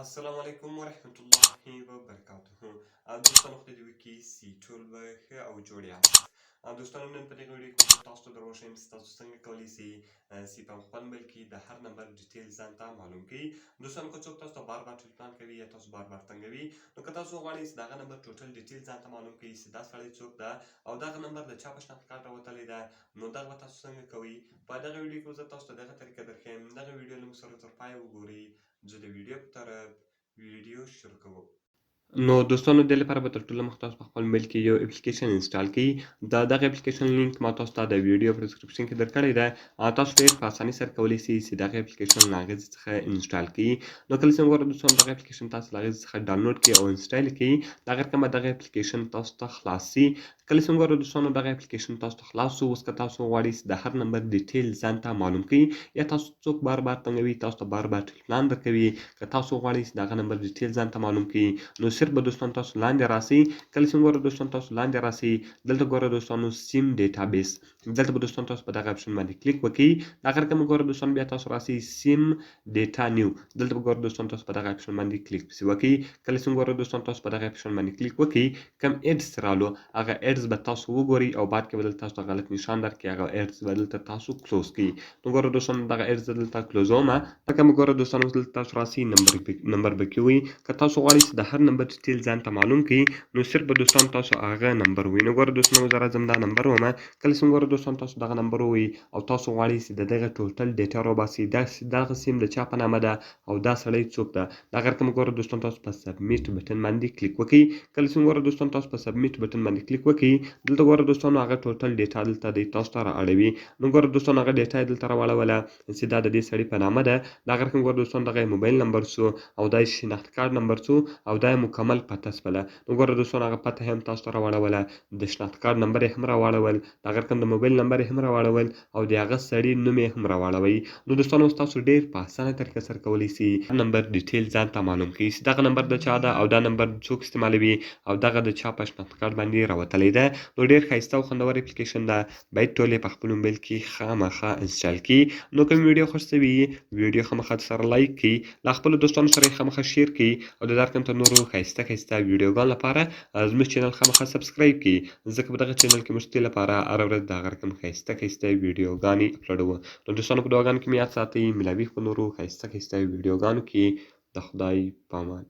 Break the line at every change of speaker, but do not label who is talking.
السلام علیکم ورحمت الله وبرکاته. دوستانو خدای دې وکړي چې ټول به ښه او جوړ یاست. دوستانو نن په دغه ویډیو کې زه تاسو ته در وښیم چې تاسو څنګه کولی شئ چې په خپل موبایل کې د هر نمبر ډیټیل ځان ته معلوم کړئ. دوستانو که څوک تاسو ته بار بار ټلیفون کوي یا تاسو بار بار تنګوي، نو که تاسو غواړئ چې د هغه نمبر ټوټل ډیټیل ځان ته معلوم کړئ چې دا سړی څوک ده او دغه نمبر د چا په شناخت کارت راوتلی ده، نو دغه به تاسو څنګه کوئ. په دغه ویډیو کې زه تاسو ته دغه طریقه درښیم. دغه ویډیو له موږ سره تر پایه وګورئ. زه د ویډیو په طرف ویډیو شروع کوو. نو دوستانو د لپاره به تر ټولو مخکې تاسو په خپل موبایل کې یو اپلیکیشن انسټال کړئ. دغه اپلیکیشن لینک ما تاسو ته د ویډیو په ډسکرپشن کې درکړی ده. تاسو ډېر په اسانۍ سره کولی شئ چې دغه اپلیکیشن له هغې څخه انسټال کړئ. نو کله چې وګورئ دوستانو دغه اپلیکیشن تاسو له هغې څخه ډاونلوډ کړئ او انسټال یې کړئ، د هغې رقم به دغه اپلیکیشن تاسو ته خلاص شي. کله چې وګورئ دوستانو دغه اپلیکیشن تاسو ته خلاص شو. اوس که تاسو غواړئ چې د هر نمبر ډیټیل ځان ته معلوم کړئ یا تاسو څوک بار بار تنګوي، تاسو ته بار بار ټلیفون درکوي، که تاسو غواړئ چې د هغه نمبر ډیټیل ځان ته معلوم کړئ، نو صرف به دوستانو تاسو لاندې راسئ. کله چې وګورئ دوستانو تاسو لاندې راسئ، دلته ګورئ دوستانو سیم ډیټابیس، دلته به دوستانو تاسو په دغه اپشن باندې کلیک وکړئ. د هغه رقم وګورئ دوستانو بیا تاسو راسئ سیم ډیټا نیو، دلته به ګورئ دوستانو تاسو په دغه اپشن باندې کلیک پسې وکړئ. کله چې وګورئ دوستانو تاسو په دغه اپشن باندې کلیک وکړئ، کوم ایډز رالو هغه ایډز به تاسو وګورئ او بعد کې به دلته تاسو ته غلط نشان درکړي، هغه ایډز به دلته تاسو کلوز کړئ. نو ګورئ دوستانو دغه ایډز زه دلته کلوزومه. لکه وګورئ دوستانو دلته تاسو راسئ نمبر به کې وي. که تاسو غواړئ چې د هر نمبر ډیټیل ځان ته معلوم کړئ، نو صرف به دوستانو تاسو هغه نمبر ووایئ. نو ګورئ دوستانو زه راځم دا نمبر ووهمه. کله چې وګورئ دوستانو تاسو دغه نمبر ووایئ او تاسو غواړئ چې د دغه ټوټل ډیټا راباسئ، دغه سیم د چا په نامه ده او دا سړی څوک ده. د هغه رقم وګورئ دوستانو تاسو په سبمیټ بټن باندې کلیک وکړئ. کله چې وګورئ دوستانو تاسو په سبمیټ بټن باندې کلیک وکړئ، دلته ګورئ دوستانو هغه ټوټل ډیټا دلته دی تاسو ته را اړوي. نو ګورئ دوستانو هغه ډیټا یې دلته راواړوله چې دا د دې سړي په نامه ده. د هغه رقم ګورئ دوستانو دغه یې موبایل نمبر څو او دا یې شناخت کارت نمبر څو او دا یې مکمل پته شوله. نو ګورئ دوستانو هغه پته هم تاسو ته راواړوله، د شناخت کارت نمبر یې هم راواړول، د هغه رقم د موبایل نمبر یې هم راواړول او د هغه سړي نوم یې هم راواړوئ. نو دوستانو اوس تاسو ډېر په اسانه طریقه سره کولی شئ نمبر ډیټیل ځان ته معلوم کړئ چې دغه نمبر د چا ده او دا نمبر څوک استعمالوي او دغه د چا په شناخت کارت باندې راوتلی ده. نو ډېر ښایسته او خوندور اپلیکیشن ده، باید ټول یې په خپل موبایل کې خامخا انسټال کړي. نو کوم ویډیو خوښ شوي ویډیو خامخا سره لایک کړئ، له خپلو دوستانو سره یې خامخا شیر کړئ او د رقم ته نورو ښایسته ویډیوګانو لپاره زموږ چینل خامخا سبسکرایب کړئ، ځکه په دغه چینل کې موږ ستاسو لپاره هره ورځ د هغه رقم ښایسته ویډیوګانې اپلوډوو. نو دوستانو په دعاګانو کې مې یاد ساتئ. ملاوي په نورو ښایسته ویډیوګانو کې. د خدای په امان.